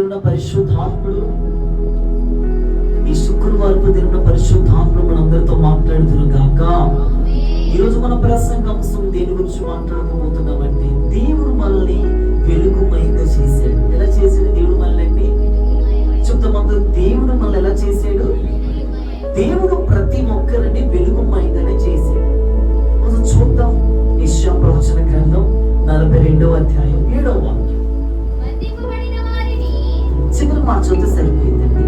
పరిశుద్ధాత్ముడు ఈ శుక్రవారపు దిన పరిశుద్ధాత్ముడు మనందరితో మాట్లాడుతురు గాక. ఈరోజు మన ప్రసంగాంశం దేని గురించి మాట్లాడుకోబోతున్నామంటే, దేవుడు మనల్ని వెలుగుమయంగా చేశాడు. ఎలా చేశాడు దేవుడు మనల్ని? చెప్తామంతా, దేవుడు మనల్ని ఎలా చేశాడు? దేవుడు ప్రతి ఒక్కరిని వెలుగుమయంగానే చేశాడు. మనం చూద్దాం. యెషయా ప్రవచన గ్రంథం 42వ అధ్యాయం 7వ వాక్యం. చివరి మాట చూస్తే సరిపోయిందండి.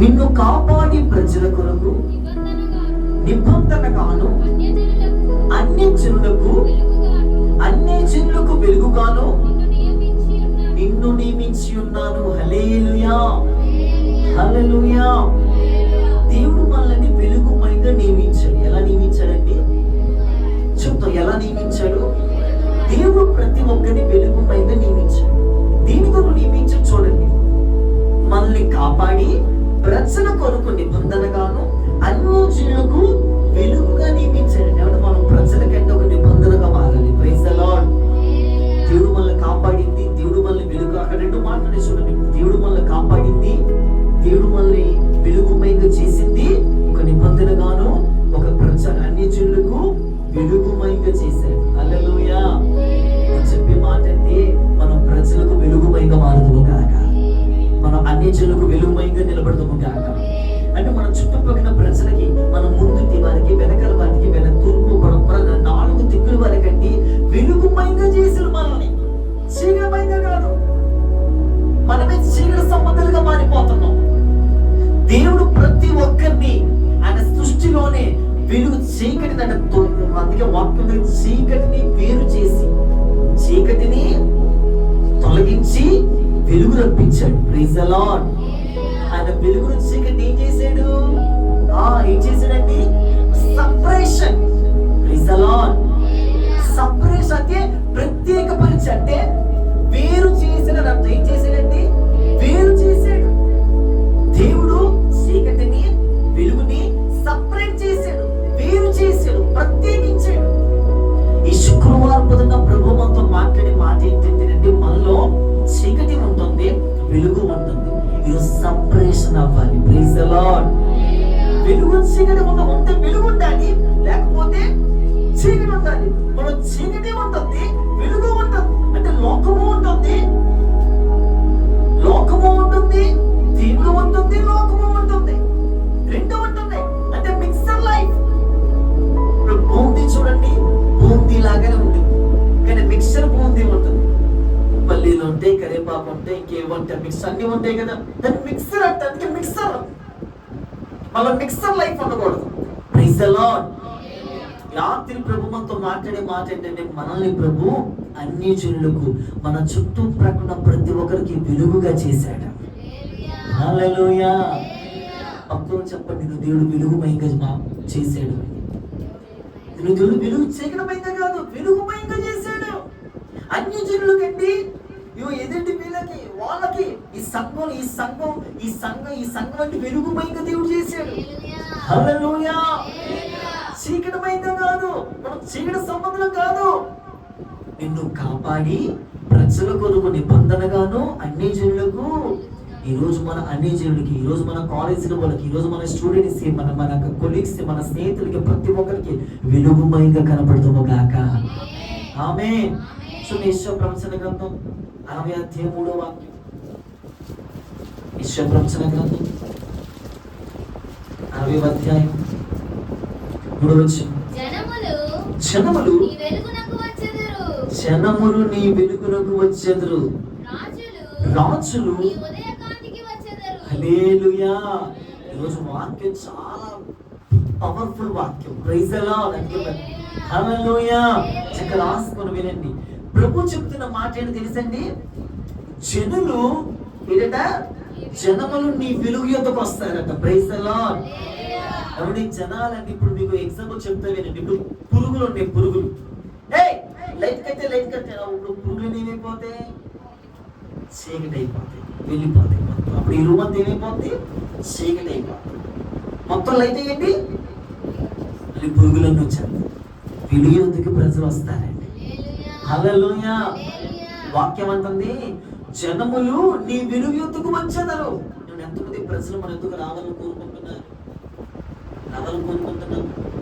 నిన్ను కాపాడి ప్రజల కొరకు నిబంధనగాను అన్యజనులకు వెలుగుగాను నిన్ను నియమించి ఉన్నాను. హల్లెలూయా, హల్లెలూయా. దేవుడు మనల్ని వెలుగుమయంగా నియమించాడు. ఎలా నియమించాడండి? చెప్తాం ఎలా నియమించాడు. దేవుడు ప్రతి ఒక్కరిని వెలుగుమయంగా నియమించాడు. దీని కొరకు నియమించాడు. చూడండి, మనల్ని కాపాడి ప్రజల కొరకు నిబంధనగాను అన్యజనులకు వెలుగుగా నియమించాడు. ఎవరు? మనం ప్రజలకంటే ఒక నిబంధనగా మారాలి. Praise the Lord. దేవుడు మనల్ని కాపాడింది, దేవుడు మనల్ని వెలుగు. అక్కడ రెండు మాటలు చూడండి. దేవుడు మనల్ని కాపాడింది, దేవుడు మనల్ని వెలుగుమయంగా చేసింది, ఒక నిబంధనగాను ఒక ప్రజల అన్యజనులకు వెలుగుమయంగా చేశాడు. హల్లెలూయా. చెప్పే మాట అంటే, మనం ప్రజలకు వెలుగుమయంగా మారుదుము కాక, మనం అన్యజనులకు వెలుగుమయంగా నిలబడదుము కాక. అంటే మన చుట్టుపక్కల ప్రజలకి, మన ముందుటి వారికి, వెనకాల వారికి, తూర్పు పడమర 4 దిక్కుల వారికంటే వెలుగుమయంగా చేసిన మనల్ని. చీకటిమయంగా కాదు. మనమే చీకటి సంబంధాలుగా మారిపోతున్నాం. దేవుడు ప్రతి ఒక్కరిని ఆయన సృష్టిలోనే వెలుగు, చీకటి అందుకే వాక్యం చీకటిని వేరు చేసి, చీకటిని తొలగించి వెలుగు రప్పించాడు. Praise the Lord. ఆయన వెలుగును చీకటి ఏం చేశాడు? ఏం చేశాడండి? Separation. Praise the Lord. Separation అంటే ప్రత్యేకపరిచి, అంటే వేరు చేసిన అర్థం. ఏం చేశాడండి? వేరు చేశాడు. దేవుడు చీకటిని వెలుగుని సపరేట్ చేశాడు, వేరు చేశాడు, ప్రత్యేకించాడు. ఈ శుక్రవారం పొద్దున ప్రభు మనతో మాట్లాడే మాట ఏంటంటే, మనలో చీకటి ఉంటుంది, వెలుగు ఉంటుంది. ఇది సపరేషన్ అవ్వాలి. Praise the Lord. వెలుగు చీకటి ఉంటే వెలుగు ఉండాలి, లేకపోతే చీకటి ఉండాలి. మనం చీకటి ఉంటుంది, వెలుగు ఉంటుంది. అంటే లోకము ఉంటుంది, దేవుడు ఉంటుంది, లోకము ఉంటుంది, రెండు ఉంటుంది. అంటే మిక్సర్ లైఫ్. ఇప్పుడు బూందీ చూడండి, బూందీ లాగానే ఉంటుంది, కానీ మిక్సర్ బూందీ ఉంటుంది. పల్లీలు ఉంటాయి, కరివేపాకు ఉంటాయి, ఇంకేమంటే మిక్సర్ అన్ని ఉంటాయి కదా, దాన్ని మిక్సర్ అంటే. అందుకే మిక్సర్. మళ్ళీ మిక్సర్ లైఫ్ ఉండకూడదు. Praise the Lord. రాత్రి ప్రభు మనతో మాట్లాడే మాట ఏంటంటే, మనల్ని ప్రభు అన్యజనులకు, మన చుట్టూ ప్రక్కన ప్రతి ఒక్కరికి వెలుగుగా చేశాడు. హల్లెలూయా. భక్తులు చెప్పండి, నువ్వు దేవుడు వెలుగుమయంగా చేశాడు. నువ్వు దేవుడు వెలుగు చీకటిమయంగా కాదు, వెలుగుమయంగా చేశాడు. అన్యజనులకండి ఏదంటే వీళ్ళకి, వాళ్ళకి ఈ సంఘం అంటే వెలుగుమయంగా దేవుడు చేశాడు. హల్లెలూయా. చీకటిమయంగా కాదు, మనం చీకటి సంబంధం కాదు. నిన్ను కాపాడి ప్రజల కొరకు నిబంధనగాను అన్యజనులకు. ఈరోజు మన అన్యజనులకి, ఈరోజు మన కాలేజీల వాళ్ళకి, ఈరోజు మన స్టూడెంట్స్, మన కొలీగ్స్, మన స్నేహితులకి, ప్రతి ఒక్కరికి వెలుగుమయంగా కనపడుతుము గాక. ఆమేన్. సో యెషయా ప్రవచన గ్రంథం 60వ అధ్యాయం 3వ వాక్యం. యెషయా ప్రవచన గ్రంథం 60వ అధ్యాయం 3వ వచనం. జనములు నీ వెలుగునకు వచ్చెదరు, రాజులు. హల్లెలూయా. ఈరోజు వాక్యం చాలా పవర్ఫుల్ వాక్యం. Praise the Lord. హల్లెలూయా. చక్కగా రాసుకొని వినండి. ప్రభు చెప్తున్న మాట ఏంటో తెలుసండి? జనములు నీ వెలుగు యొద్దకు వస్తారట. Praise the lord. ఎవరి జనాలంటే, ఇప్పుడు మీకు ఎగ్జాంపుల్ చెప్తా వినండి. ఇప్పుడు పురుగులు ఉంటాయి, పురుగులు. లైట్ కట్టే ఇప్పుడు పురుగులు ఏమైపోతాయి? చీకటి అయిపోతాయి, వెళ్ళిపోతాయి మొత్తం. అప్పుడు ఈ రూమ్ అంతా ఏమైపోతుంది? చీకటి అయిపోతుంది. మొత్తం లైట్ అయ్యండి, పురుగులన్నీ వచ్చారు. వెలుగు యొద్దకు ప్రజలు వస్తారండి. హల్లెలూయా. వాక్యం అంటుంది జనములు నీ వెలుగు యొద్దకు వచ్చెదరు. ఎంతమంది ప్రజలు మన ఎందుకు రావాలని కోరుకుంటున్నారు?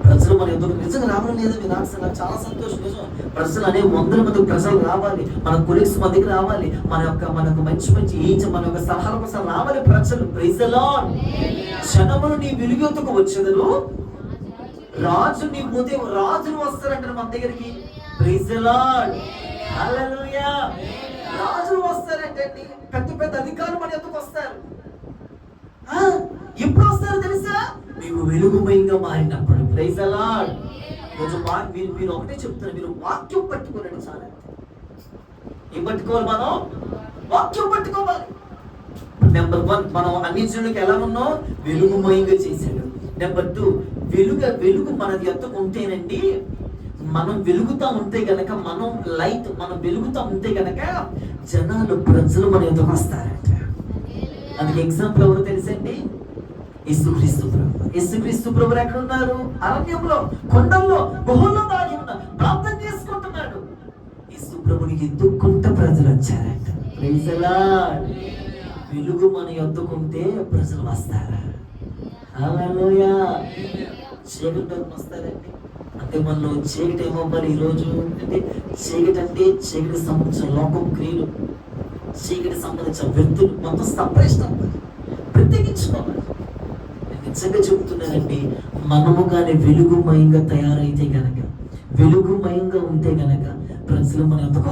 ప్రజలు మన ఎందుకు నిజంగా రావడం లేదని నాకు చాలా సంతోషం. నిజం, ప్రజలు అనే వందల మంది ప్రజలు రావాలి, మన కొలీగ్స్ మన దగ్గర రావాలి, మనకు మంచి మన యొక్క సలహాల కోసం రావాలి ప్రజలు. Praise the Lord. జనములు నీ వెలుగు యొద్దకు వచ్చెదరు, రాజులు వస్తారంటారు మన దగ్గరికి. Praise the Lord. హల్లెలూయా. రాజులు వస్తారంటే పెద్ద పెద్ద అధికారులు మన ఎందుకు వస్తారు. ఎప్పుడు వస్తారో తెలుసా? నీవు వెలుగుమయంగా మారినప్పుడు. Praise the Lord. కొంచెం మీరు ఒకటే చెప్తున్నారు, మీరు వాక్యం పట్టుకోరండి చాలా. ఏం పట్టుకోవాలి? మనం వాక్యం పట్టుకోవాలి. నెంబర్ 1, మనం అన్ని జనులకు ఎలా ఉన్నాం? వెలుగుమయంగా చేశాడు. నెంబర్ 2, వెలుగు మనది ఎత్తుకు ఉంటేనండి, మనం వెలుగుతా ఉంటే గనక, మనం వెలుగుతా ఉంటే గనక ప్రజలు మన ఎత్తుకు వస్తారంట. అందుకే ఎగ్జాంపుల్ ఎవరు తెలుసండి? యేసుక్రీస్తు ప్రభు. యేసుక్రీస్తు ప్రభు ఎక్కడ ఉన్నారు? అరణ్యంలో, కొండల్లో, గుహల్లో దాగి ఉన్నారు, ప్రార్థన చేసుకుంటున్నాడు. యేసు ప్రభుని ఎత్తుకుంటే ప్రజలు వచ్చారంట. Praise the Lord. వెలుగు మన ఎత్తుకుంటే ప్రజలు వస్తారా? హల్లెలూయా. చీకటి వస్తారండి. అంటే మనలో చీకటి ఏమవ్వాలి ఈరోజు అంటే? చీకటి సంబంధించిన లోకం క్రియలు, చీకటి సంబంధించిన వ్యక్తులు మొత్తం సపరేషన్ అవ్వాలి, ప్రత్యేకించుకోవాలి. నిజంగా చెబుతున్నానండి, మనము కానీ వెలుగుమయంగా తయారైతే గనక, వెలుగుమయంగా ఉంటే గనక ప్రజలు మన ఎందుకు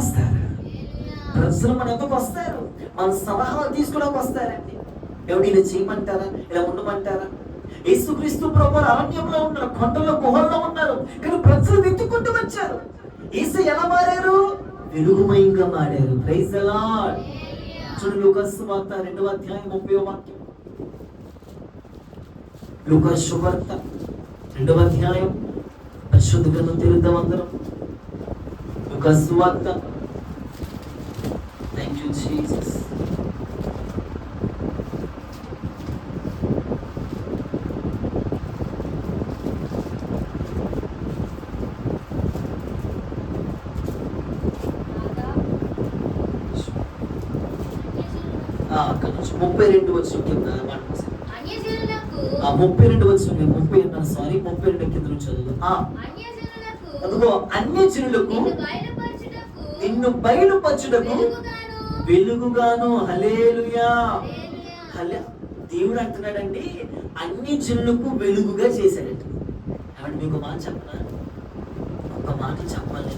వస్తారు? మన సలహాలు తీసుకోవడానికి వస్తారండి. ఎవరైనా చేయమంటారా? ఇలా ఉండమంటారా? యేసుక్రీస్తు ప్రభువు అరణ్యంలో ఉన్నారు, కొండల్లో, గుహల్లో ఉన్నారు, కానీ ప్రజలు వెతుక్కుంటూ వచ్చారు. యేసు ఎలా మారారు? వెలుగుమయంగా మారారు. Praise the Lord. చూడండి, లూకాసు సువార్త 2వ అధ్యాయం 30వ వాక్యం. లూకాసు సువార్త 2వ అధ్యాయం, పరిశుద్ధ గ్రంథం తెరుద్దాం అందరం. లూకాసు సువార్త. Thank you Jesus. అక్కడ నుంచి 32 వచ్చిన కింద 32 వచ్చిన 32 కింద నుంచి చదువు. అదిగో అన్యజనులకు నిన్ను బయలుపరచుటకు వెలుగుగాను. హల్లెలూయా. దేవుడు అంటున్నాడండి, అన్ని జనులకు వెలుగుగా చేశాడంట. కాబట్టి మీకు ఒక మాట చెప్పనా? ఒక మాట చెప్పాలి.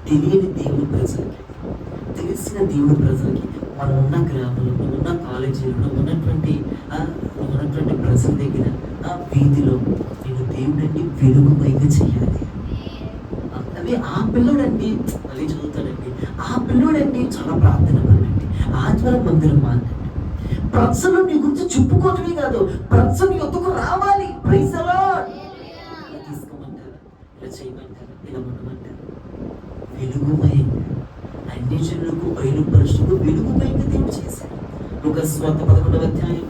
తెలియని దేవుడి ప్రజలకి, తెలిసిన దేవుడి ప్రజలకి, మనం ఉన్న గ్రామంలో, ఉన్న కాలేజీలో, ఉన్నటువంటి ప్రజల దగ్గర, వీధిలో నేను దేవుడండి వెలుగుమయంగా చేయాలి. అవి ఆ పిల్లోడండి మళ్ళీ చదువుతాడండి, ఆ పిల్లోడండి చాలా ప్రార్థన పడండి, ఆదివారం మందిరం మానండి. ప్రజలు నీ గురించి చెప్పుకోవటమే కాదు, ప్రజలు ఎత్తుకు రావాలి. Praise the Lord. ఇలా తీసుకోమంటారా? ఇలా చేయమంటారా? ఇలా ఉండమంటారా? వెలుగుమయంగా అన్ని జనులకు బయలుపరచుటకు వెలుగుమయంగా దేవుడు చేశాడు. లూకాసు సువార్త 11వ అధ్యాయం.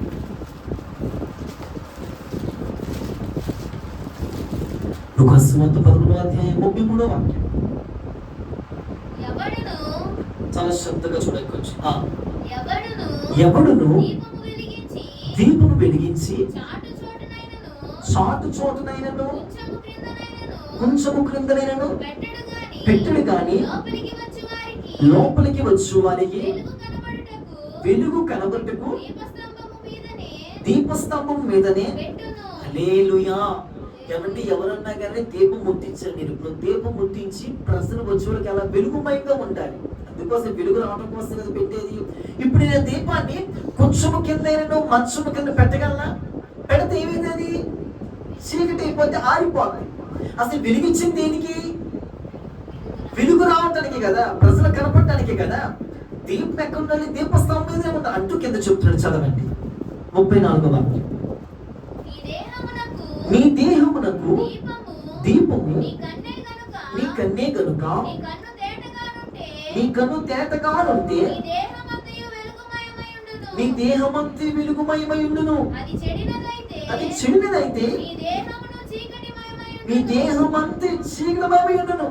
లూకాసు సువార్త 11వ అధ్యాయం 33వ వాక్యం. చాలా శ్రద్ధగా చూడండి కొంచెం. ఎవడును దీపము వెలిగించి చాటు చోటునైనను కొంచెము క్రిందనైనను పెట్టెడు గాని లోపలికి వచ్చు వారికి వెలుగు కనబడుటకు దీపస్తంభం మీదనే. హల్లెలూయా. ఏమంటే ఎవరన్నా కానీ దీపం ముట్టించండి. ఇప్పుడు దీపం ముట్టించి ప్రజలు వచ్చేవాళ్ళకి అలా వెలుగుమయంగా ఉండాలి. అందుకోసం వెలుగు రావడం కోసం కదా పెట్టేది. ఇప్పుడు నేను దీపాన్ని కొంచెము కింద మంచము కింద పెట్టగలనా? పెడితే ఏమైంది? చీకటి అయిపోతే ఆరిపోతుంది. అసలు వెలిగించింది దేనికి? వెలుగు రావటానికి కదా, ప్రజలు కనపడటానికి కదా. దీపం ఎక్కడ ఉండాలి? దీపస్తంభం మీదే ఉంది అంటూ కింద చెప్తున్నాడు. చదవండి 34వ వాక్యం. నీ దేహమునకు దీపము నీ కన్నే గనుక నీ కన్ను తేటగానుంటే నీ దేహమంతా వెలుగుమయమై ఉండును. అది చెడినదైతే నీ దేహమంతా చీకటిమయమై ఉండును.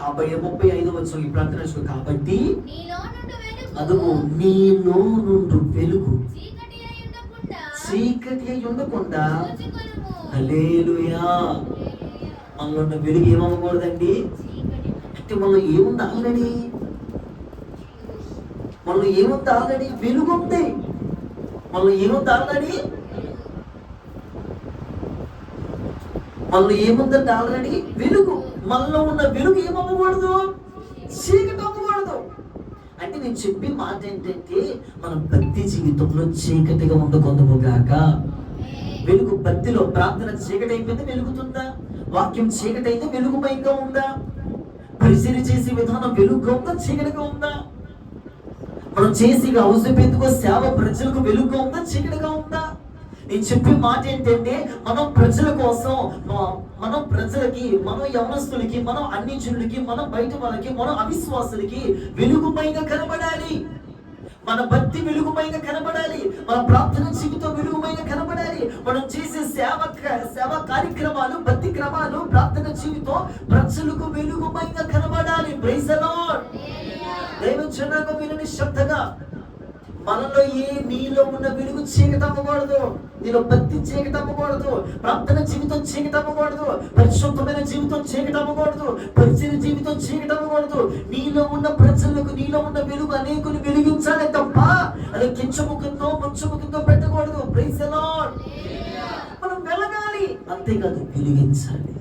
35 ఈ ప్రార్థన కాబట్టి అదుగో నీలో నుండి వెలుగు చీకటి అయి ఉండకుండా హల్లెలూయా. మనలో ఉన్న వెలుగు ఏమవ్వకూడదండి అంటే మనలో ఏముంది ఆల్రెడీ, మనలో ఏముంది ఆల్రెడీ వెలుగు ఉంది. మనలో ఏముంది ఆల్రెడీ, మనలో ఏముందంటే ఆల్రెడీ వెలుగు. మనలో ఉన్న వెలుగు ఏమవ్వకూడదు, చీకటి అవ్వకూడదు. అంటే నేను చెప్పే మాట ఏంటంటే మన భక్తి జీవితంలో చీకటిగా ఉండకొందుము గాక. వెలుగు భక్తిలో ప్రార్థన చీకటి అయిపోయింది వెలుగుతుందా, వాక్యం చీకటి అయితే వెలుగుమయంగా ఉందా, పరిచర్య చేసే విధానం వెలుగుగా ఉందా చీకటిగా ఉందా, మనం చేసి అవసరపెందుకో సేవ ప్రజలకు వెలుగుగా ఉందా చీకటిగా ఉందా. నేను చెప్పే మాట ఏంటంటే మనం ప్రజల కోసం, మనం ప్రజలకి, మనం యవనస్తులకి, మనం అన్ని జనులకి, మనం బయట వాళ్ళకి, మనం అవిశ్వాసులకి వెలుగుమయంగా కనబడాలి. మన భక్తి వెలుగుమయంగా కనబడాలి. మన ప్రార్థన జీవితం వెలుగుమయంగా కనబడాలి. మనం చేసే సేవ కార్యక్రమాలు, భక్తి క్రమాలు, ప్రార్థన జీవితం ప్రజలకు వెలుగుమయంగా కనబడాలి. Praise the Lord. దైవ జనాంగం వినని శ్రద్ధగా మనలో నీలో ఉన్న వెలుగు చీకటి అవ్వకూడదు. నీలో భక్తి చీకటి అవ్వకూడదు. ప్రార్థన జీవితం చీకటి అవ్వకూడదు. పరిశుద్ధమైన జీవితం చీకటి అవ్వకూడదు. పరిచర్య జీవితం చీకటి అవ్వకూడదు. నీలో ఉన్న ప్రజలకు, నీలో ఉన్న వెలుగు అనేకులు వెలిగించాలి తప్ప అది కించముఖంతో ముంచముఖంతో పెట్టకూడదు. Praise the Lord. మనం వెలగాలి, అంతేకాదు వెలిగించాలి.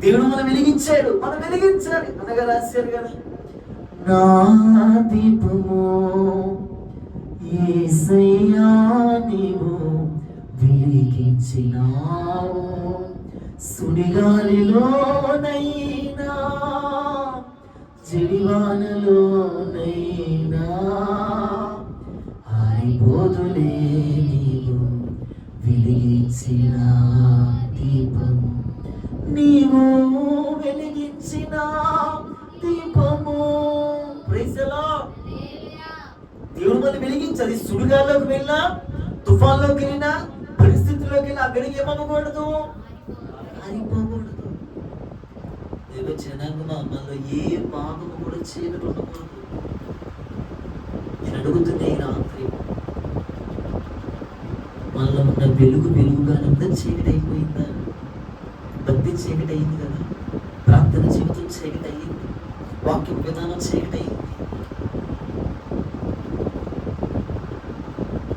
దేవుడు మనం వెలిగించాడు, మనం వెలిగించాలి. అనగా రాశారు కదా, నా దీపము యేసయ్యా నీవు వెలిగించినావు, సుడిగాలిలోనైనా జడివానలోనైనా ఆరిపోదులే నీవు వెలిగించిన దీపము, నీవు వెలిగించిన దీపము. Praise the Lord. దేవుడు మనం వెలిగించాలి. సుడిగాల్లోకి వెళ్ళినా, తుఫాన్లోకి వెళ్ళినా, పరిస్థితుల్లోకి వెళ్ళినా అక్కడికి ఏమవ్వకూడదు, ఆరిపోకూడదు. దేవ జనాంగమా మనలో ఏ భాగము కూడా చీకటి ఉండకూడదు. నేను అడుగుతున్నా ఈ రాత్రి, మనలో ఉన్న వెలుగుగానే ఉందా, చీకటి అయిపోయిందా? భక్తి చీకటి అయింది కదా, ప్రార్థన జీవితం చీకటి అయ్యింది, వాక్య విధానం చీకటి అయింది.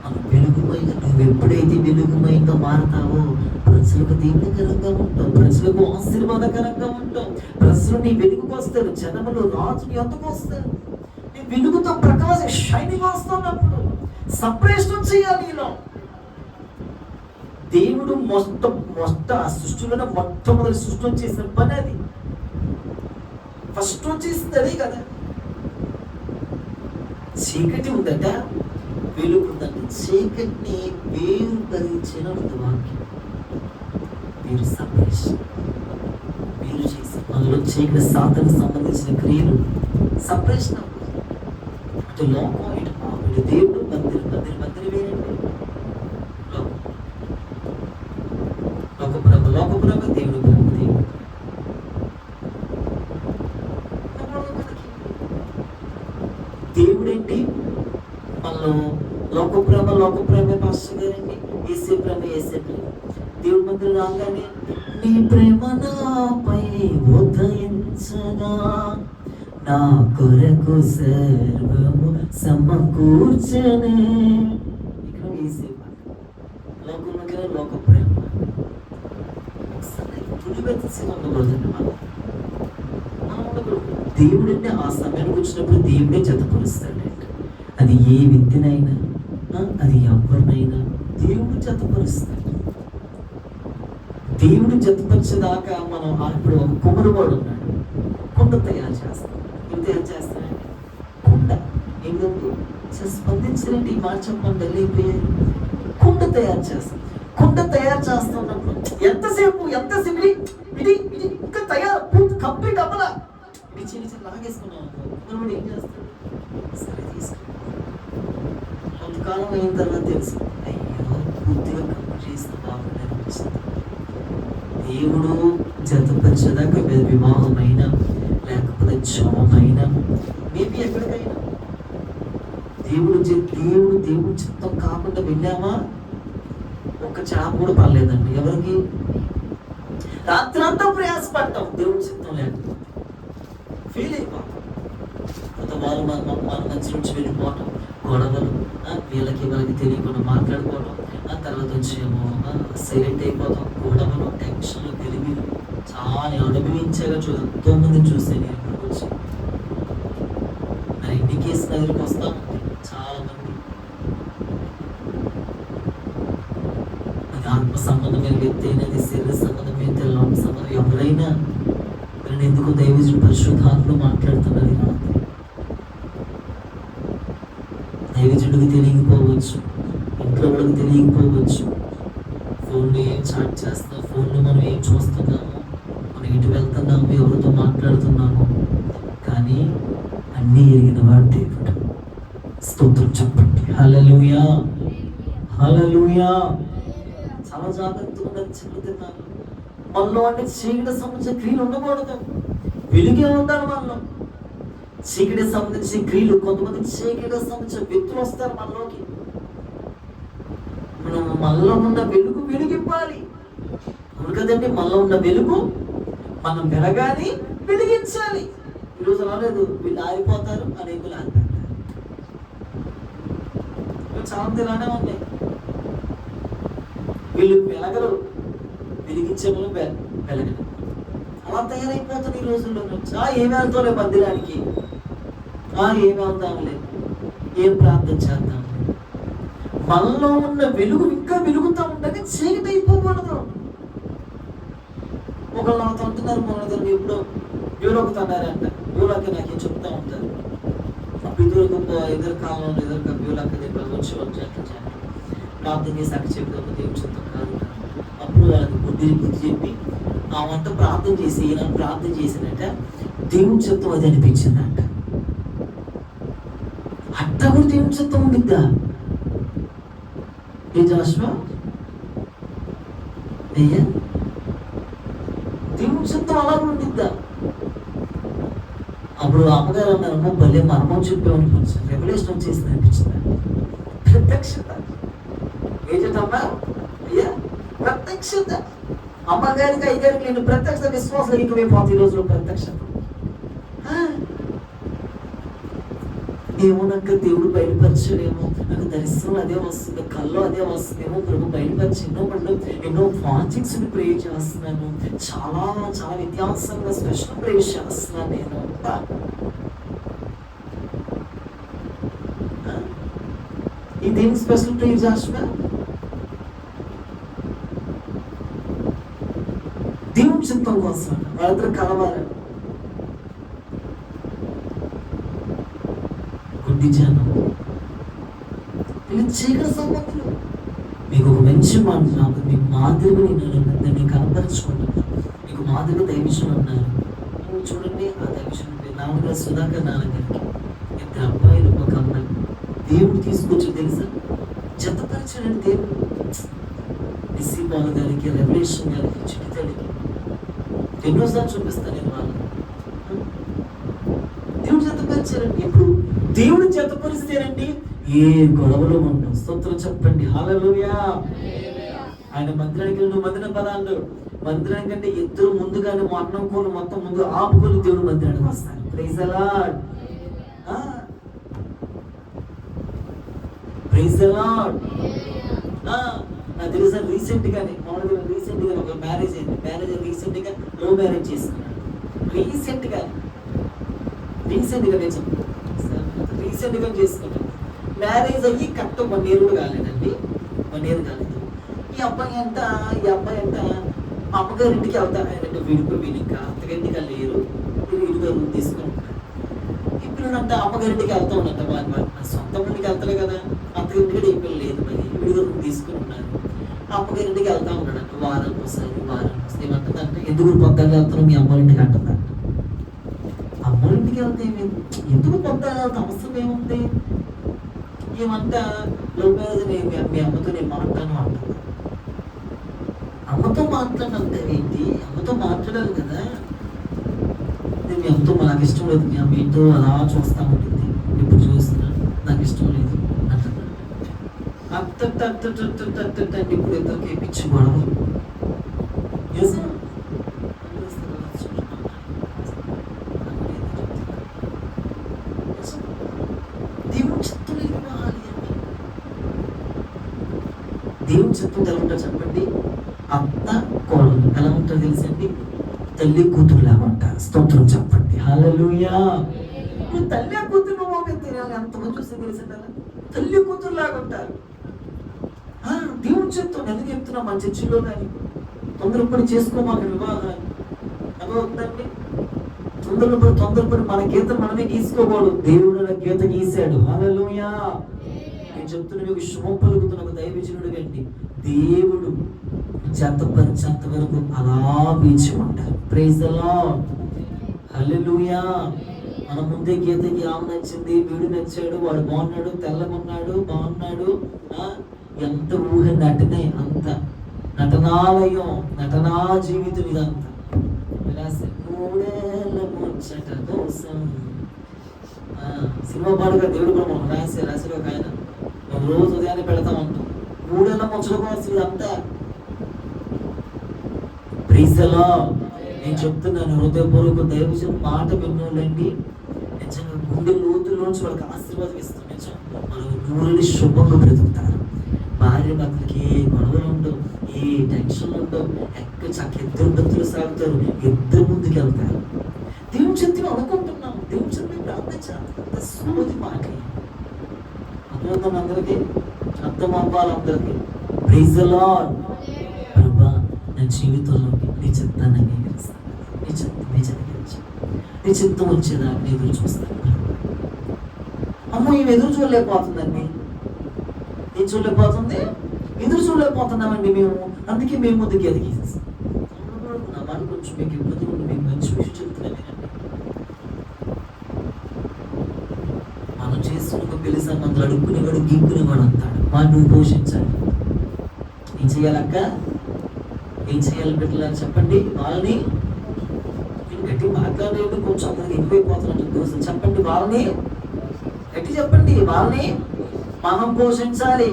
మనం వెలుగుమయంగా, నువ్వు ఎప్పుడైతే వెలుగుమయంగా మారతావో ప్రజలకు దీవెనకరంగా ఉంటావు, ప్రజలకు ఆశీర్వాదకరంగా ఉంటావు. ప్రజలు నీ వెలుగుకు వస్తారు, జనములు రాజు నీ అందుకు వస్తారు. నీ వెలుగుతో ప్రకాశ షైనింగ్ వస్తున్నప్పుడు సపరేషన్ చేయాలి నీలో. దేవుడు ఆ సృష్టిలో మొట్టమొదటి సృష్టి చేసిన పని అది. ఫస్ట్ చేసింది అదే కదా. చీకటి ఉందట, వెలుగు ఉందట. చీకటిని వేరుపరిచిన వాక్యం, మీరు సపరేషన్, మీరు చేసి మనలో చీకటి సాధనకు సంబంధించిన క్రియలు సపరేషన్ అవ్వదు. అటు లోకం, ఇటు దేవుడు, మందిరం వేరండి. లోకపురమ దేవుడు, దేవుడు. దేవుడేంటి మనలో లోకప్రేమ పాస్టర్ గారండి, ఏసే ప్రేమ. దేవుడి మందిరం రాగానే నీ ప్రేమ నాపై ఉదయించగా, నా కొరకు సర్వము సమకూర్చనే. ఇక్కడ ఏసే లోకంలో లోక ప్రేమ దేవుడిని ఆ సమయానికి వచ్చినప్పుడు దేవుడే జతపరుస్తాడంట. అది ఏ వ్యక్తినైనా, అది ఎవరినైనా దేవుడు జతపరుస్తాడు. దేవుడు జతపరిచేదాకా మనం ఇప్పుడు ఒక కుమ్మరివాడు ఉన్నాడు, కుండ తయారు చేస్తాం. ఏం తయారు చేస్తాడండి? కుండ. ఏంటంటే స్పందించాలంటే ఈ మాట చెప్పండి, వెళ్ళిపోయారు. కుండ తయారు చేస్తాం. కుండ తయారు చేస్తున్నప్పుడు ఎంతసేపు ఇది ఇంకా తయారు కంప్లీట్ అవ్వాల. ఇది చిన్న లాగేసుకున్నాం. ఏం చేస్తాడు? సరే తీసుకున్నాం. కొంతకాలం అయిన తర్వాత తెలుసు, అయ్యో పూర్తిగా కంప్లీట్ చేసిన బాగుండే అనిపిస్తుంది. దేవుడు జతపరిచేదాకా వివాహమైన, లేకపోతే జవమైన, మేబీ ఎక్కడికైనా దేవుడు చిత్తం కాకుండా వెళ్ళామా, ఒక్క చేప కూడా పర్లేదండి. ఎవరికి? రాత్రి అంతా ప్రయాసపడతాం దేవుడి చిత్తం లేకపోతే. ఫీల్ అయిపోతాం. వాళ్ళు మన మధ్య నుంచి వెళ్ళిపోవటం, గొడవలు, వీళ్ళకి తెలియకుండా మాట్లాడుకోవడం, తర్వాత వచ్చేమో సైలెంట్ అయిపోతాం, గొడవలు, టెన్షన్లు, గలిబిలు చాలా అనుభవించాగా ఎంతో మంది చూసే నేను ఇక్కడికి వచ్చి. మరి ఎన్ని కేసుల దగ్గరికి వస్తాం చాలా మంది. అది ఆత్మ సంబంధమైన వ్యక్తి అయినది, శరీర సంబంధమైన, లోక సంబంధం ఎవరైనా నేను ఎందుకు దైవజనుడు పరిశుద్ధాత్మలో మాట్లాడుతున్నది రాత్రి. దైవజనుడికి తెలియకపోవచ్చు, ఇంట్లో వాళ్ళకి తెలియకపోవచ్చు. ఫోన్లో ఏం చాట్ చేస్తున్నాం, ఫోన్లో మనం ఏం చూస్తున్నాము, మనం ఎటు వెళ్తున్నాము, ఎవరితో మాట్లాడుతున్నాము, కానీ అన్నీ ఎరిగిన వాడు దేవుడు. స్తోత్రం చెప్పండి. హల్లెలూయా, హల్లెలూయా. చాలా జాగ్రత్తగా చెప్తున్నాను. మనలో అంటే చీకటి సంబంధించిన క్రియలు ఉండకూడదు, వెలుగే ఉండాలి మనలో. చీకటి సంబంధించిన క్రియలు, కొంతమంది చీకటి సంబంధించిన వ్యక్తులు వస్తారు మనలోకి. మనం మనలో ఉన్న వెలుగు వెలిగింపాలి. అవును కదండి, మనలో ఉన్న వెలుగు మనం వెలగాలి, వెలిగించాలి. ఈరోజు రాలేదు, వీళ్ళు ఆరిపోతారు, అనేకులు ఆరిపోతారు. చాలా ఇలానే ఉన్నాయి. వీళ్ళు వెలగరు, వెలిగించే వాళ్ళు వెలగరు. అలా తయారైపోతుంది ఈ రోజుల్లో. ఏం వెళ్తాంలే మందిరానికి, ఏం వెళ్తాంలే, ఏం ప్రార్థన చేద్దాం. మనలో ఉన్న వెలుగు ఇంకా వెలుగుతూ ఉండగా చీకటి అయిపోకూడదు. ఒకళ్ళు నాతో అంటున్నారు, మొన్న ఎప్పుడో యూరోకి అన్నారంట. యూరోకి నాకేం చెప్తా ఉంటారు, ఎదురు కాలంలో యూరోకి దగ్గర వచ్చి అట్లా ప్రార్థన చేసి అక్కడ చెప్తాము దేవుని చిత్తం కాదు. అప్పుడు వాళ్ళకి బుద్ధి చెప్పి ఆ వంట ప్రార్థన చేసి ఈయన ప్రార్థన చేసినట్ట దేవుని చిత్తం అది అనిపించిందంట. అట్లా కూడా దేవుని చిత్తం ఉండిద్దా ఏ జాషువా? అయ్యా, దేవుని చిత్తం అలా ఉండిద్దా? అప్పుడు అమ్మగారు అన్నారమ్మో, భలే మర్మం చెప్పామనిపించింది, రెవల్యూషన్ వచ్చేసింది అనిపించింది. ప్రత్యక్షత ఏంటమ్మా? అయ్యా, ప్రత్యక్షత. అమ్మగారికి అయ్యగారికి నేను ప్రత్యక్ష విశ్వాసం ఎక్కువైపోతుంది ఈ రోజులో. ప్రత్యక్షత ఏమో, నాకు దేవుడు బయలుపరచాడేమో, నాకు దర్శనం అదే వస్తుంది, కల్లో అదే వస్తుందేమో. ప్రభు బయలుపరిచి ఎన్నో ప్రాజెక్ట్స్ ప్రే చేస్తున్నాను, చాలా చాలా వ్యత్యాసంగా స్పెషల్ ప్రే చేస్తున్నాను నేను. ఇదేం స్పెషల్ ప్రే చేస్తున్నా? దేవుని చిత్తం కోసం వాళ్ళిద్దరు కలవాలి. గుడ్డి జనం, చీకటి సంబంధులు. మీకు ఒక మంచి మాట, నాకు మీకు మాదిరిగా నేను కనపరుచుకుంటాను. మీకు మాదిరిగా దైవజనులు ఉన్నారు చూడండి. ఆ దైవజనుడు నాన్నగారు సుధాకర్ నాన్నగారికి 2 అబ్బాయిలు 1 అమ్మాయి దేవుడు తీసుకొచ్చి తెలుసా, జతపరిచాడండి దేవుడు. ఎస్సీ బాలు గారికి, రెవల్యూషన్ గారికి, చిటితడికి ఎన్నోసార్లు చూపిస్తాను నేను వాళ్ళని. దేవుడు జతపరిచారండి. ఇప్పుడు దేవుడు జతపరిస్తేనండి ఏ గొడవలు ఉండవు. స్తోత్రం చెప్పండి. హల్లెలూయా. ఆయన మందిరానికి వెళ్ళి మందిరం పదాలు, మందిరం కంటే ఇద్దరు ముందుగానే అన్నం కోలు మొత్తం ముందు ఆపుకొని దేవుడు మందిరానికి వస్తారు. Praise the Lord, praise the Lord. నాకు తెలుసా, రీసెంట్ గా ఒక మ్యారేజ్ అయింది. మ్యారేజ్ రీసెంట్ గా లవ్ మ్యారేజ్ చేసుకున్నాడు. రీసెంట్ గా చేసుకున్నాడు. మ్యారేజ్ అయ్యి కరెక్ట్ 1 year కూడా కాలేదండి. 1 year కాలేదు. ఈ అబ్బాయి అంట అమ్మగారింటికి వెళ్తాను. వీడికి ఇంకా అత్తగారింటికి లేరు, వీడిగా రూమ్ తీసుకుని ఉంటాడు. ఇప్పుడు అంటే అమ్మగారింటికి వెళ్తా ఉన్నట్ట, సొంత ఇంటికి వెళ్తారు కదా, అత్తగారింటికి ఇప్పుడు లేదు, మరి వీడిగా రూమ్ తీసుకుని ఉన్నారు. అమ్మగారింటికి వెళ్తా ఉన్నాడంట వారానికి ఒకసారి. ఏమంటుందంటే, ఎందుకు పొద్దుగా వెళ్తాను మీ అమ్మాయింటికి అంటుందంట. అమ్మాయింటికి వెళ్తే ఎందుకు పొద్దుగా వెళ్తా, అవసరం ఏముంది? ఏమంట, లవ్ మ్యారేజ్ మీ అమ్మతో నేను మాట్లాడను అంటుంది. అమ్మతో అమ్మతో మాట్లాడాలి ఏంటి? అమ్మతో మాట్లాడాలి కదా. మీ అమ్మతో నాకు ఇష్టం లేదు, మీ అమ్మ ఏంటో అలా చూస్తూ ఉంటుంది, ఇప్పుడు చూస్తున్నాను, నాకు ఇష్టం లేదు అంటున్నాడు. ఇప్పుడు ఇద్దరికి పిచ్చి గొడవలు. దేవుని చిత్తం వివాహాలు అండి. దేవుని చిత్తం ఎలా ఉంటారు చెప్పండి? అత్త కోడలు ఎలా ఉంటారు తెలుసండి? తల్లి కూతురులాగా ఉంటారు. స్తోత్రం చెప్పండి. హల్లెలూయా. తల్లి కూతురు తినాలి, ఎంతమంది చూస్తే తెలిసిందా? తల్లి కూతురులాగా ఉంటారు. దేవుని చిత్తం ఎందుకు చెప్తున్నా? మన చర్చిలో కానీ తొందరపడి చేసుకోమాక వివాహాలు. అదవుతుందండి. తొందరపడి మన గీత మనమే గీసుకోకూడదు. దేవుడు గీత గీశాడు. హల్లెలూయా. నేను చెప్తున్నా, మీకు శుభం పలుకుతున్న ఒక దైవజనుడు కండి, దేవుడు జతపరిచేంత వరకు అలా వేచి ఉంటారు. Praise the Lord. హల్లెలూయా. మన ముందే గీతకి ఆమె నచ్చింది, వీడు నచ్చాడు, వాడు బాగున్నాడు, తెల్లగున్నాడు, బాగున్నాడు. ఎంత ఊహ నటనే, అంత నటనాలయం, నటనా జీవితం ఇదంతా. సినిమా పాడుగా దేవుడు కూడా మనం రాశారు ఒక ఆయన, రోజు ఉదయాన్నే పెడతామంటాం. 3 ఏళ్ళ ముచ్చట కోసం ఇదంతా. Praise the Lord. నేను చెప్తున్నాను, హృదయపూర్వక దైవజన మాట విన్నోళ్ళండి నిజంగా గుండె లోతుల్లోంచి వాళ్ళకి ఆశీర్వాదం ఇస్తాం. నిజం వాళ్ళు 100 శుభంగా బ్రతుకుతారు. భార్య భర్తలకి ఏ గొడవలు ఉండవు, ఏ టెన్షన్ ఉండవు. ఇద్దరు భక్తులు సాగుతారు, ఇద్దరు ముందుకు వెళ్తారు. దేవుని చెప్తే అనుకుంటున్నాం, దేవుని చెప్తే ప్రార్థించాలి. సోది మాట అర్థం అందరికీ, అర్థం అవ్వాలి అందరికీ. Praise the Lord. ప్రభువా, నా జీవితంలోకి నీ చిత్తాన్ని అంగీకరిస్తాను, నీ చిత్తాన్ని జరిగించు, నీ చిత్తం వచ్చేదాన్ని ఎదురు చూస్తాను. అమ్మో ఈమె ఎదురు చూడలేకపోతుందండి. ఏం చూడలేకపోతుంది? ఎదురు చూడలేకపోతున్నామండి మేము. అందుకే మేము ముందుకు ఎదిగేసేస్తాం. నా మాట కొంచెం మీకు ఇబ్బంది ఉండి మీకు మంచి విషయం చెప్తున్నానండి. మనం చేస్తున్న పెళ్లి సంబంధాలు అడుక్కునేవాడు, గింపునేవాడు అంటాడు. వాడు నువ్వు పోషించాలి. ఏం చేయాలక్క? ఏం చేయాలి బిడ్డలు చెప్పండి? వాళ్ళని గట్టి మాట్లాడేది కొంచెం అందరికి ఎక్కువైపోతున్నట్టు దోశలు చెప్పండి. వాళ్ళని గట్టి చెప్పండి. వాళ్ళని మనం పోషించాలి.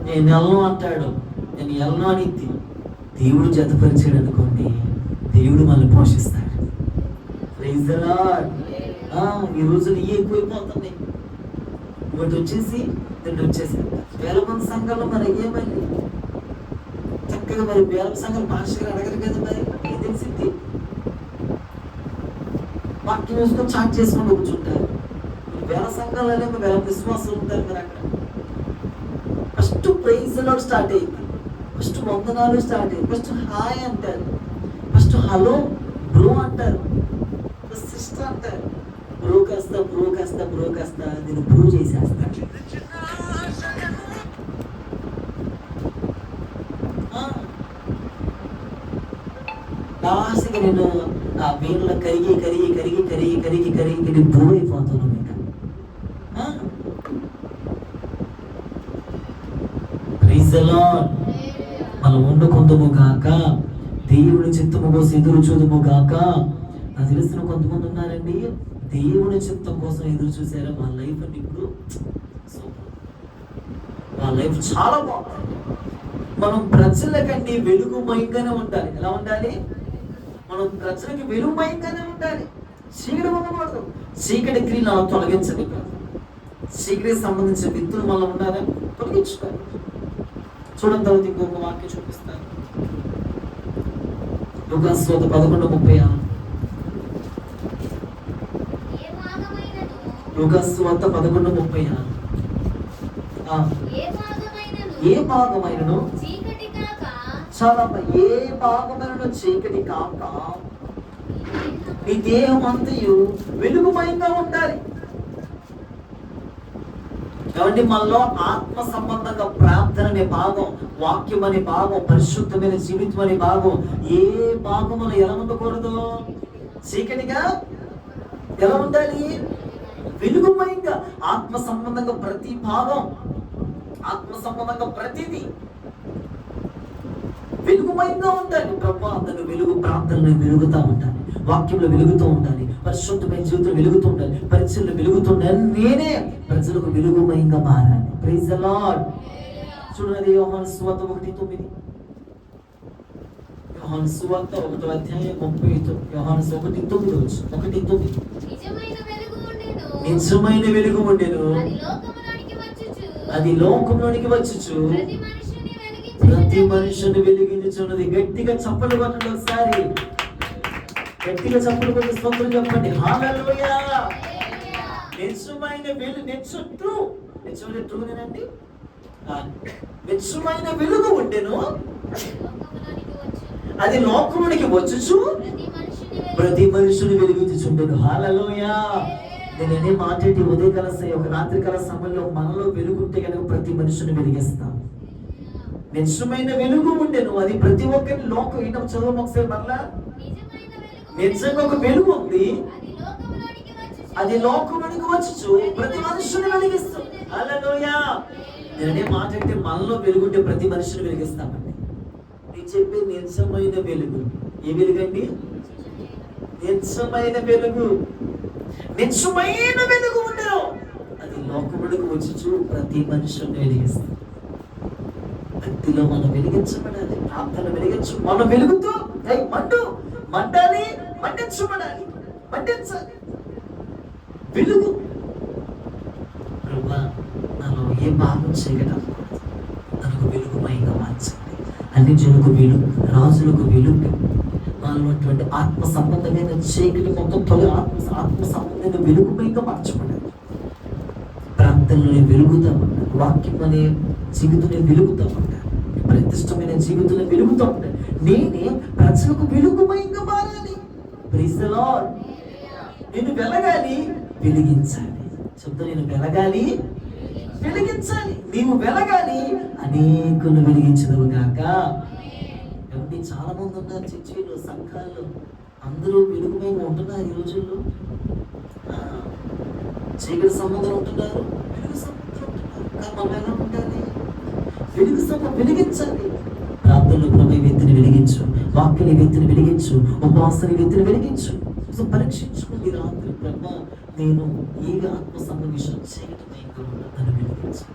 నేను వెళ్ళను అంటాడు, నేను వెళ్ళను అనిద్ది. దేవుడు జతపరిచాడు అనుకోండి, దేవుడు మనల్ని పోషిస్తాడు. Praise the lord. ఈ రోజులు ఎక్కువైపోతుంది. ఒకటి వచ్చేసి రెండు వచ్చేసి వేల మంది సంఘాల్లో మరి ఏమైంది? చక్కగా మరి వేల సంఘాలు పాస్టర్ అడగరు కదా, మరి ఏం తెలిసింది? వాక్యం వేసుకొని చాట్ చేసుకొని కూర్చుంటారు. వేల సంఘాలలో వేల విశ్వాసాలు ఉంటారు మరి అక్కడ. First prize the lord start అయింది, ఫస్ట్ వందనాలు స్టార్ట్ అయింది, ఫస్ట్ హాయ్ అంటారు, ఫస్ట్ హలో బ్రో అంటారు, సిస్టర్ అంటారు. బ్రో కాస్త నేను ప్రూవ్ చేసేస్తా. లాస్ట్గా నేను ఆ వీళ్ళ కరిగి ప్రూవ్ అయిపోతున్నాను. ఇక ప్రైజ్ ది లార్డ్. మనం వండుకుందుము గాక, దేవుని చిత్తము కోసం ఎదురు చూదుము గాక. నాకు తెలిసిన కొంతమంది ఉన్నారండి, దేవుని చిత్తం కోసం ఎదురు చూసారా, వాళ్ళ లైఫ్ అంటే ఇప్పుడు వాళ్ళ లైఫ్ చాలా బాగుంది. మనం ప్రజలకండి వెలుగుమయంగానే ఉండాలి. ఎలా ఉండాలి? మనం ప్రజలకి వెలుగుమయంగానే ఉండాలి. చీకటి ఉండకూడదు. చీకటి క్రియలు తొలగించండి. చీకటికి సంబంధించిన విత్తులు మనం ఉండాలని తొలగించుకోవాలి. చూడండి, తర్వాత ఇంకొక వాక్యం చూపిస్తాను. లూకాసు వార్త 11:36. లూకాసు వార్త 11:36. ఏ భాగమైనను చాలా ఏ భాగమైనను చీకటి కాక నీ దేహం అంతయు వెలుగుమయంగా ఉండాలి. కాబట్టి మనలో ఆత్మ సంబంధంగా ప్రార్థన అనే భాగం, వాక్యం అనే భాగం, పరిశుద్ధమైన జీవితం అనే భాగం, ఏ భాగంలో ఎలా ఉండకూడదు? చీకటిగా ఎలా ఉండాలి? వెలుగుమయంగా. ఆత్మ సంబంధంగా ప్రతి భాగం, ఆత్మ సంబంధంగా ప్రతిదీ వెలుగుమయంగా ఉండాలి. ప్రభా తను వెలుగు ప్రాంతంలో వెలుగుతూ ఉండాలి, వాక్యంలో వెలుగుతూ ఉండాలి, పరిశుద్ధమైన జీవితం వెలుగుతూ ఉండాలి, పరిచయంలో వెలుగుతుండాలి. నేనే ప్రజలకు వెలుగుమయంగా మారాలి. Praise the Lord. చూడండి యోహాను సువార్త 1:9. యోహాను సువార్త 1:39. యోహాను 1:9. నిజమైన వెలుగు ఉండెను, అది లోకంలోనికి వచ్చుచు ప్రతి మనుషుని వెలిగించుచున్నది. గట్టిగా చప్పట్లు కొట్టండి ఒకసారి. గట్టిగా చప్పట్లు కొట్టి స్తోత్రం చెప్పండి. హల్లెలూయా. నిజమైన వెలుగు, నిజమైన ట్రూనేనండి. నిజమైన వెలుగు ఉండెను, అది లోకంలోనికి వచ్చుచు ప్రతి మనుషుని వెలిగించుచుండెను. హల్లెలూయా. నేనే మాట్లాడి ఉదయకాల ఒక రాత్రికాల సమయంలో మనలో వెలుగుంటే కనుక ప్రతి మనుషుని వెలిగిస్తాం. నిజమైన వెలుగు ఉండెను, అది ప్రతి ఒక్కరి లోకం ఏంటో చదువు ఒకసారి మరలా. నిజంగా ఒక వెలుగు ఉంది, అది లోకంలోనికి వచ్చుచు ప్రతి మనుషుని వెలిగిస్తాం. హల్లెలూయా. నేనే మాట్లాడితే మనలో వెలుగుంటే ప్రతి మనుషుని వెలిగిస్తామండి. నేను చెప్పే నిజమైన వెలుగు ఏ వెలుగండి? నిజమైన వెలుగు. నిజమైన వెలుగు ఉండేను, అది లోకములకు వచ్చుచు ప్రతి మనుషుని వెలిగిస్తాం. భక్తిలో మనం వెలిగించబడాలి, ప్రార్థన వెలిగించు. మనం వెలుగుతూ మండాలి, మండించబడాలి, మండించాలి. వెలుగు. ప్రభువా నాలో ఏ భాగం చేయగలం, తనకు వెలుగుమయంగా మార్చండి. అన్ని జనులకు వెలుగు, రాజులకు వెలుగు. నాలుగున్నటువంటి ఆత్మ సంబంధమైన చీకటి మొత్తం తొలి ఆత్మ సంబంధమైన వెలుగుమయంగా మార్చబడాలి. ప్రాంతంలోనే వెలుగుతా ఉండాలి, వాక్యం అనే జీవితంలో వెలుగుతా ఉండాలి, ప్రతిష్టమైన జీవితంలో వెలుగుతా ఉండాలి. నేనే ప్రజలకు వెలుగుమయంగా మారాలి. Praise the Lord. నేను వెలగాలి, వెలిగించాలి. చెప్తా, నేను వెలగాలి, వెలిగించాలి. నీవు వెలగాలి, అనేకులు వెలిగించదు గాక. ఎవరి చాలా మంది ఉన్నారు చర్చిలో, సంఘాల్లో, అందరూ వెలుగుమయంగా ఉంటున్నారు ఈ రోజుల్లో. చీకటి సంబంధం ఉంటున్నారు, వెలుగు సంబంధం ఉంటున్నారు. కానీ మనం ఎలా ఉండాలి? వెలుగు సంబంధం వెలిగించాలి. ప్రార్థనలో ప్రభు వ్యక్తిని వెలిగించు, వాక్యని వ్యక్తిని వెలిగించు, ఉపవాసాన్ని వ్యక్తిని వెలిగించు. పరీక్షించుకుని రాత్రి ప్రభు నేను ఏ ఆత్మ సంబంధించిన చీకటమైగా నన్ను వెలిగించు.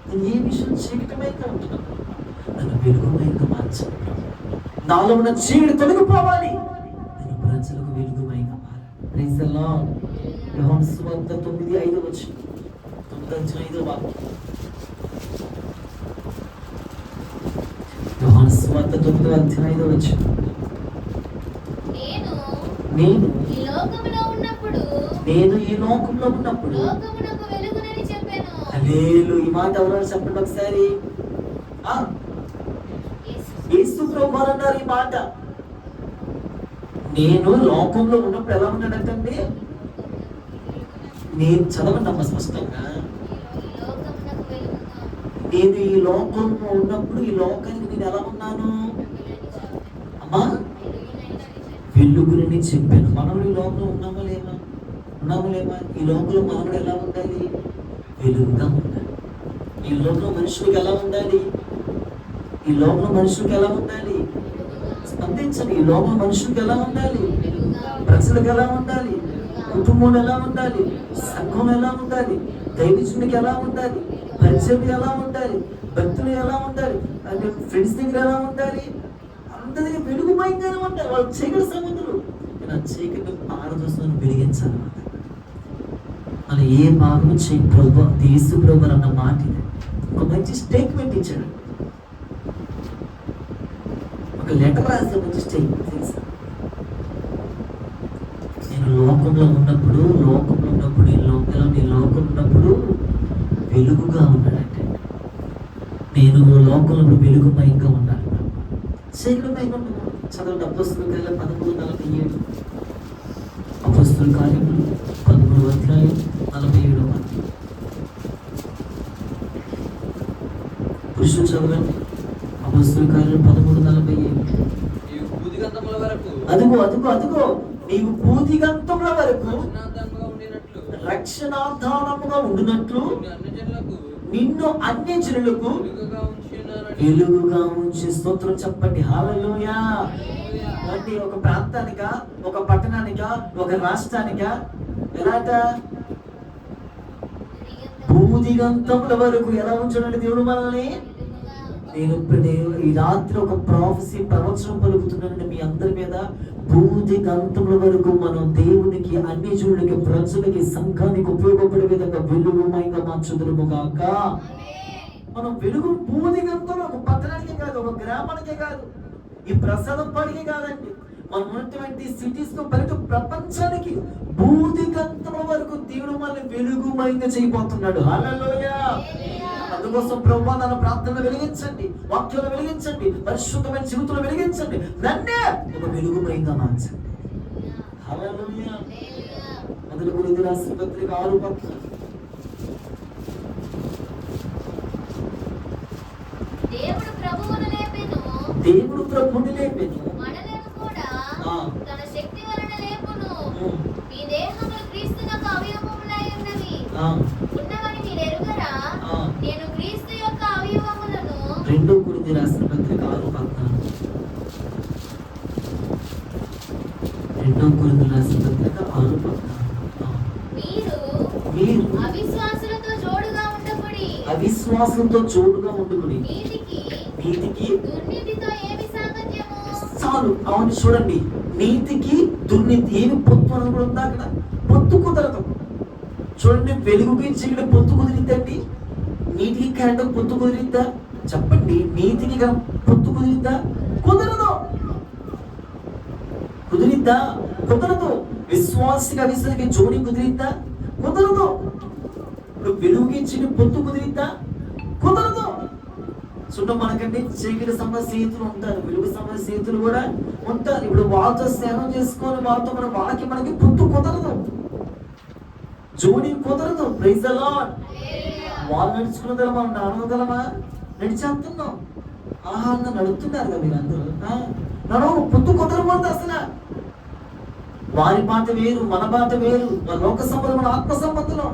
నేను ఏ విషయం చీకటమైగా ఉంటున్నాను, నన్ను వెలుగుమైగా మార్చాలి. నాలో ఉన్న చీకటి తొలగిపోవాలి, నేను ప్రజలకు వెలుగుమైగా మారాలి. Praise the Lord. యోహాను సువార్త 9:5. 9:5 వాక్యం. యోహాను సువార్త 9:5. నేను ఈ లోకంలో ఉన్నప్పుడు హల్లెలూయా. ఈ మాట ఎవరు చెప్పండి ఒకసారి. యేసు ప్రభువు అన్నారు ఈ మాట. నేను లోకంలో ఉన్నప్పుడు ఎలా ఉన్నాడంటే, నేను చదవండి అమ్మ స్పష్టంగా. నేను ఈ లోకంలో ఉన్నప్పుడు ఈ లోకానికి నేను ఎలా ఉన్నాను అమ్మా? వెలుగుని చెప్పాను. మనం ఈ లోకంలో ఉన్నామా లేమా? ఈ లోకంలో మనకు ఎలా ఉండాలి? వెలుగుగా ఉండాలి. ఈ లోకంలో మనుషులకు ఎలా ఉండాలి? స్పందించండి. ఈ లోకంలో మనుషులకు ఎలా ఉండాలి? ప్రజలకు ఎలా ఉండాలి? కుటుంబం ఎలా ఉండాలి? సంఘం ఎలా ఉండాలి? దైవజనునికి ఎలా ఉండాలి? పరిచయం ఎలా ఉండాలి? భక్తులు ఎలా ఉండాలి? ఫ్రెండ్స్ దగ్గర ఎలా ఉండాలి? అందరి వెలుగుమయంగానే ఉండాలి. వాళ్ళు చీకటి సముద్రులు. నేను ఆ చీకటి పారదోషాలను వెలిగించాలన్నమాట. మన ఏ భాగం చేయి ప్రభు, యేసు ప్రభు అన్న మాట ఇది. ఒక మంచి స్టేట్మెంట్ ఇచ్చాడు, ఒక లెటర్ రాస్తే మంచి స్టేట్మెంట్ తెలుసా? నేను లోకంలో ఉన్నప్పుడు వెలుగుగా ఉన్నాడంటే, నేను లోకంలో వెలుగుమయంగా ఉండాలి. చీకటిమయంగా ఉన్నాను. చదవండి అపోస్తలుల కార్యాలు 13:47. అపోస్తలుల కార్యములు 13:47. పురుషులు చదవండి. అపోస్తలుల కార్యాలు 13:47. అదుగో నీవు భూదిగంతముల వరకు రక్షణాధారముగా ఉండినట్లు నిన్ను అన్యజనులకు వెలుగుగా ఉంచి స్తోత్రం చెప్పండి. హల్లెలూయా. అంటే ఒక ప్రాంతానిక, ఒక పట్టణానిక, ఒక రాష్ట్రానిక, ఎలాట భూదిగంతముల వరకు ఎలా ఉంచాడంటే దేవుడు మనల్ని. నేను ఈ రాత్రి ఒక ప్రవచనం పలుకుతున్నానండి మీ అందరి మీద. భూదిగంతముల వరకు మనం దేవునికి, అన్ని జనులకి, ప్రజలకి, సంఘానికి ఉపయోగపడే విధంగా వెలుగుమయంగా మార్చుదురుము గాక. మనం వెలుగు భూదిగంతంలో ఒక పట్టణానికే కాదు, ఒక గ్రామానికే కాదు, ఈ ప్రసాదం పాడికే కాదండి, మనం ఉన్నటువంటి సిటీస్ తో బయట ప్రపంచానికి భూదిగంతముల వరకు దేవుడు మనల్ని వెలుగుమయంగా చేయబోతున్నాడు. హల్లెలూయా. అందుకోసం ప్రభువా నన్ను ప్రార్థనలు వెలిగించండి, వాక్యాలు వెలిగించండి, పరిశుద్ధమైన జీవితంలో వెలిగించండి, నన్నే ఒక వెలుగుమయంగా మార్చండి. హల్లెలూయా. మొదటి కొరింథీయులకు రాసిన పత్రిక 6:10. దేవుడు ప్రభువును లేపెను, మనలను కూడా తన శక్తి వలన లేపును. మీ దేహములు క్రీస్తునకు అవయవములై ఉన్నవి ఉన్నవని మీరు ఎరుగరా? నేను క్రీస్తు యొక్క అవయవములను. 2 కొరింథీయులకు రాసిన పత్రిక 6:14. 2 కొరింథీయులకు రాసిన పత్రిక 6:14. మీరు అవిశ్వాసులతో జోడుగా ఉండకుడి, అవిశ్వాసంతో జోడుగా ఉండకుడి. నీతికి దుర్నీతితో ఏమి సాంగత్యము? చాలు. అవును చూడండి, నీతికి దుర్నీతి ఏమి పొత్తు అని కూడా ఉందా అక్కడ? పొత్తు కుదరదు. చూడండి, వెలుగుకి చీకటి పొత్తు కుదిరిద్దండి? నీతికి కరెంట్ పొత్తు కుదిరిద్దా? చెప్పండి. నీతికి పొత్తు కుదిరిద్దా? కుదరదు. కుదిరిద్దా? కుదరదు. విశ్వాసిగా విశ్వాసికి జోడి కుదిరిద్దా? కుదరదు. ఇప్పుడు వెలుగుకి చీకటి పొత్తు కుదిరిద్దా? కుదరదు. చుట్టూ మనకంటే చీకటి సంబంధ స్నేహితులు ఉంటారు, వెలుగు సంబంధ స్నేహితులు కూడా ఉంటారు. ఇప్పుడు వాళ్ళతో స్నేహం చేసుకొని వాళ్ళతో మనకి పొత్తు కుదరదు, జోడి కుదరదు. Praise the Lord. వాళ్ళు నడుచుకున్నదల మనం నడవగలమా? నడిచేస్తున్నాం. ఆహా నడుస్తున్నారు కదా మీరు అందరూ. నడవ పొత్తు కుదరకూడదు అసలు. వారి మాట వేరు, మన మాట వేరు. లోక సంబంధం, మన ఆత్మ సంబంధం.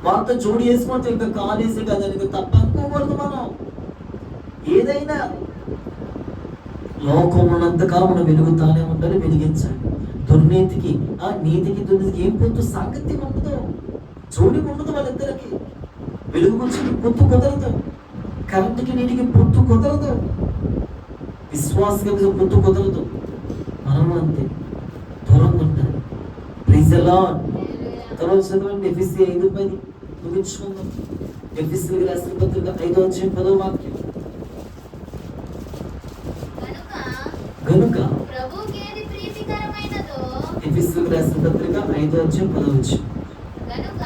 వాళ్ళతో జోడి వేసుకుంటే ఇంకా కాలేజీ కదా ఇంకా తప్ప అనుకోకూడదు. మనం ఏదైనా లోకం ఉన్నంతకాలం మనం వెలుగుతానే ఉండాలి, వెలిగించాలి. దుర్నీతికి నీతికి దుర్నీతికి ఏం పొత్తు సాంగత్యం ఉండదు, జోడి ఉండదు వాళ్ళిద్దరికి. వెలుగు గురించి పొత్తు కుదరదు, కరెంటుకి నీటికి పొత్తు కుదరదు, విశ్వాసకి పొత్తు కుదరదు. మనం అంతే దూరంగా ఉంటారు. Praise the Lord. తర్వాత చదవండి ఎఫెసీ 5:10 ముగించుకుందాం. ఎఫెసీయులకు రాసిన పత్రిక 5:10 వాక్యం. గనుక ప్రభువుకి ఏది ప్రీతికరమైనదో. ఎఫెసీయులకు రాసిన పత్రిక 5:10. గనుక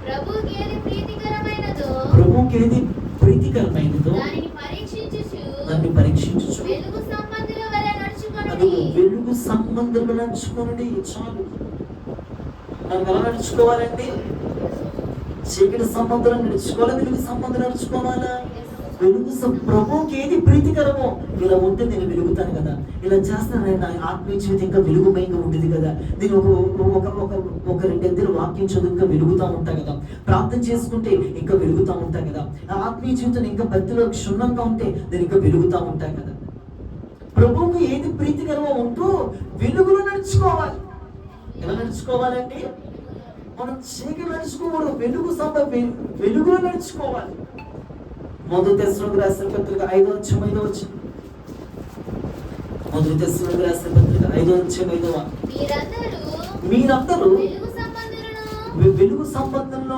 ప్రభువుకి ఏది ప్రీతికరమైనదో, ప్రభువుకి ఏది ప్రీతికరమైనదో దాన్ని పరీక్షించుచు వెలుగు సంబంధుల వలె నడుచుకొనుడి. అది వెలుగు సంబంధులు నడుచుకొనుడి. చాలు. మనం ఎలా నడుచుకోవాలండి? చీకటి సంబంధాలు నడుచుకోవాలి, వెలుగు సంబంధాలు నడుచుకోవాలా? వెలుగు ప్రభువుకి ఏది ప్రీతికరమో, ఇలా ఉంటే నేను వెలుగుతాను కదా, ఇలా చేస్తాను నా ఆత్మీయ జీవితం ఇంకా వెలుగుమయంగా ఉంటుంది కదా, నేను ఒక 2 వాక్యం చదువు ఇంకా వెలుగుతూ ఉంటా కదా, ప్రార్థన చేసుకుంటే ఇంకా వెలుగుతూ ఉంటా కదా, ఆత్మీయ జీవితం ఇంకా భక్తిలో క్షుణ్ణంగా ఉంటే నేను ఇంకా వెలుగుతూ ఉంటా కదా. ప్రభువుకి ఏది ప్రీతికరమో ఉంటూ వెలుగులో నడుచుకోవాలి. ఎలా నడుచుకోవాలండి? మనం చీకటి నడుచుకోకూడదు, వెలుగులో నడుచుకోవాలి. మొదటి తెస్సలోనికీయులకు రాసిన పత్రిక 5:5. మొదటి తెస్సలోనికీయులకు రాసిన పత్రిక 5:5. మీరందరూ వెలుగు సంబంధంలో.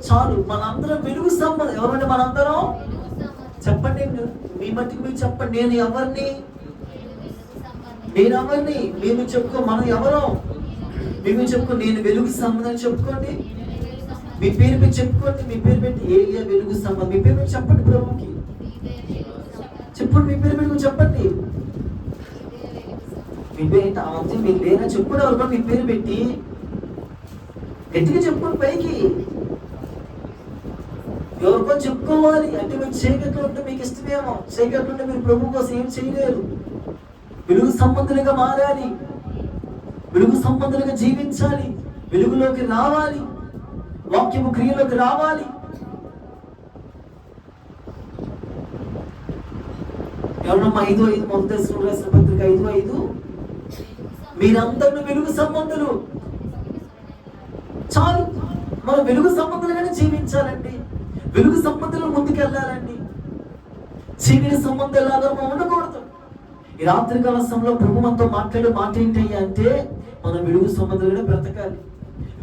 చాలు. మనందరం వెలుగు సంబంధం. ఎవరంటే మనందరం? చెప్పండి, మీ మట్టికి మీరు చెప్పండి. నేను ఎవరిని? మేము చెప్పుకో. మనం ఎవరో మేము చెప్పుకో. నేను వెలుగు సంబంధం చెప్పుకోండి. మీ పేరు మీరు చెప్పుకోండి. మీ పేరు పెట్టి ఏలియా వెలుగు సంబంధం. మీ పేరు మీరు చెప్పండి. ప్రభువుకి చెప్పండి. మీ పేరు పెట్టి చెప్పండి. మీ పేరు మీరు లేనా చెప్పుకోండి. ఎవరు మీ పేరు పెట్టి గట్టిగా చెప్పుకోండి పైకి. ఎవరికో చెప్పుకోవాలి. అంటే మీరు చీకట్లో ఉంటే మీకు ఇష్టమేమో, చీకట్లో ఉంటే మీరు ప్రభు కోసం ఏం చేయలేరు. వెలుగు సంబంధులుగా మారాలి, వెలుగు సంబంధులుగా జీవించాలి, వెలుగులోకి రావాలి, వాక్యము క్రియలోకి రావాలి. ఎవరమ్మా 5:5 మొదటి దశలో రాసిన పత్రిక 5:5 మీరందరూ వెలుగు సంబంధులు. చాలు, మనం వెలుగు సంబంధులుగానే జీవించాలండి. వెలుగు సంబంధులు ముందుకెళ్ళాలండి. చీకటి సంబంధాలుగా మనం ఉండకూడదు. ఈ రాత్రికాల సమయంలో ప్రభు మనతో మాట్లాడే మాట ఏంటయ్యా అంటే, మనం వెలుగు సంబంధులుగానే బ్రతకాలి.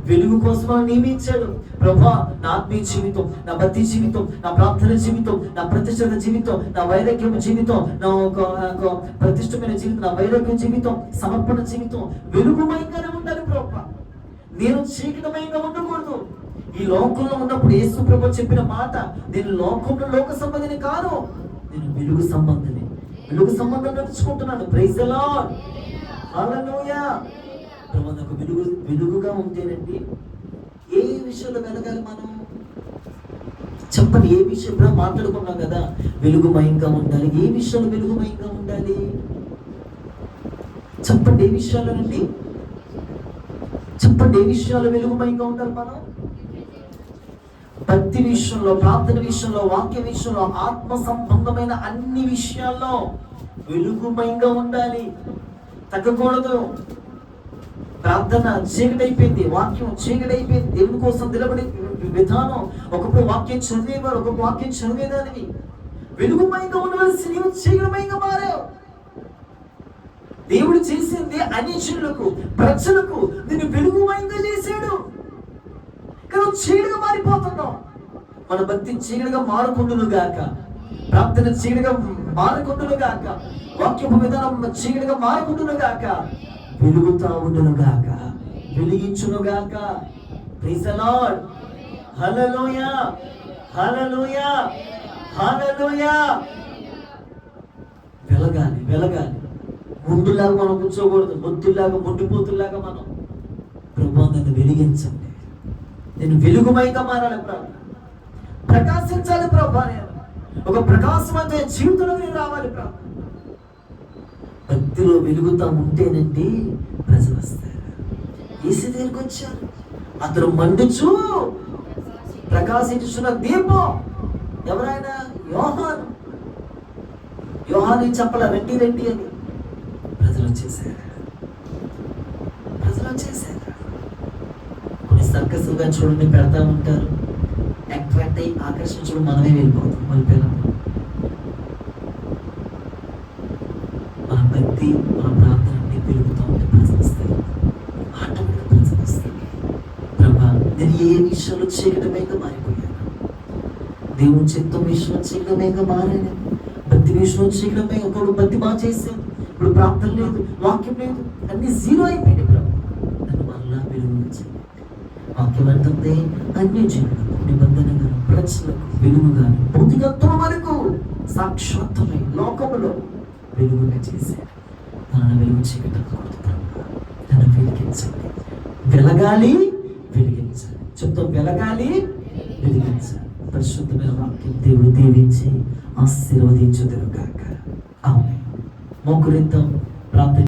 వెలుగు కోసం మనం నియమించాడు. ప్రభా, నా ఆత్మీయ జీవితం, నా భక్తి జీవితం, నా ప్రార్థన జీవితం, నా ప్రతిష్ఠిత జీవితం, నా వైరాగ్యం జీవితం, నా ఒక ప్రతిష్టమైన జీవితం, నా వైరాగ్య జీవితం, సమర్పణ జీవితం వెలుగుమయంగానే ఉండాలి ప్రభా. నేను చీకటమయంగా ఉండకూడదు. ఈ లోకంలో ఉన్నప్పుడు యేసు ప్రభు చెప్పిన మాట, నేను లోకంలో లోక సంబంధిని కాను, నేను వెలుగు సంబంధిని. వెలుగు సంబంధం నడుచుకుంటున్నాను. ప్రైజ్ ది లార్డ్, హల్లెలూయా. నాకు వెలుగుగా ఉంటేనండి ఏ విషయంలో వెలగాలి మనం చెప్పండి. ఏ విషయంలో మాట్లాడుకున్నాం కదా, వెలుగుమయంగా ఉండాలి. ఏ విషయంలో వెలుగుమయంగా ఉండాలి చెప్పండి. ఏ విషయాలనండి చెప్పండి. ఏ విషయాలు వెలుగుమయంగా ఉండాలి మనం? భక్తి విషయంలో, ప్రార్థన విషయంలో, వాక్య విషయంలో, ఆత్మ సంబంధమైన అన్ని విషయాల్లో వెలుగుమయంగా ఉండాలి. తగ్గకూడదు. ప్రార్థన చీకటైపోయింది, వాక్యం చీకటైపోయింది. దేవుని కోసం నిలబడి విధానం, ఒకప్పుడు వాక్యం చదివేవారు, ఒక వాక్యం చదివేదానివి. వెలుగుమయంగా ఉండవలసి నీవు చీకటమయంగా మారావు. దేవుడు చేసింది అన్యజనులకు, ప్రజలకు నిన్ను వెలుగుమయంగా చేశాడు. కానీ చీకటిగా మారిపోతున్నావు. మన భక్తి చీకటిగా మారుకుంటును గాక, ప్రార్థన చీకటిగా మారుకుంటును గాక, వాక్యపు విధానం చీకటిగా మారుకుంటును గాక, వెలుగుతా ఉండును గాక, వెలిగించును గాక. Praise the Lord, hallelujah, hallelujah, hallelujah. వెలగాలి, వెలగాలి. ముందులాగా మనం కూర్చోకూడదు. మొద్దులాగా, మొండిపోతులాగా మనం, ప్రభువా నన్ను వెలిగించండి, నేను వెలుగుమయంగా మారాలి ప్రభు, ప్రకాశించాలి ప్రభు, నేను ఒక ప్రకాశవంతమైన జీవితంలో నేను రావాలి ప్రభు. భక్తిలో వెలుగుతా ఉంటేనండి ప్రజలు వస్తారు. యేసు దగ్గరికి వచ్చారు. అతను మండుచు ప్రకాశించున్న దీపం. ఎవరైనా? యోహాను. యోహాను చెప్పలే రండి రండి అని. ప్రజలు వచ్చేసారు, ప్రజలు వచ్చేసారు. కొన్ని సర్కస్లుగా చూడండి పెడతా ఉంటారు, అట్రాక్ట్ అయ్యి ఆకర్షించడం మనమే వెళ్ళిపోతాం. మన పిల్లలు మన భక్తి, మన ప్రార్థన అన్ని పెరుగుతూ ఉంటే ప్రజలు వస్తారు, ఆటోమేటిక్గా ప్రజలు వస్తారు. ప్రభా, నేను ఏ విషయంలో చీకటమయంగా మారిపోయాను, దేవుని చిత్తం విషయంలో చీకటమయంగా మారాను, భక్తి విషయంలో చీకటమయంగా. ఒకడు భక్తి బాగా చేశాను, ఇప్పుడు ప్రార్థన లేదు, వాక్యం లేదు, అన్ని జీరో అయిపోయింది. ప్రభు, నన్ను మరలా వెలుగునిచ్చింది. వాక్యం అంటుంది అన్యజనులకు, నిబంధనగా ప్రజలకు వెలుగుగాను, భౌతికత్వం వరకు సాక్షాత్తమై లోకములో వెలుగుగా చేశాడు. నన్ను వెలుగు చీకటకూడదు ప్రభు, నన్ను వెలిగించండి. వెలగాలి, వెలిగించాలి. చెప్తాం, వెలగాలి, వెలిగించాలి. పరిశుద్ధమైన వాక్యం దేవుడు దీవించి ఆశీర్వదించుదురు గాక. ఆమేన్. మోకరిద్దాం, ప్రార్థన.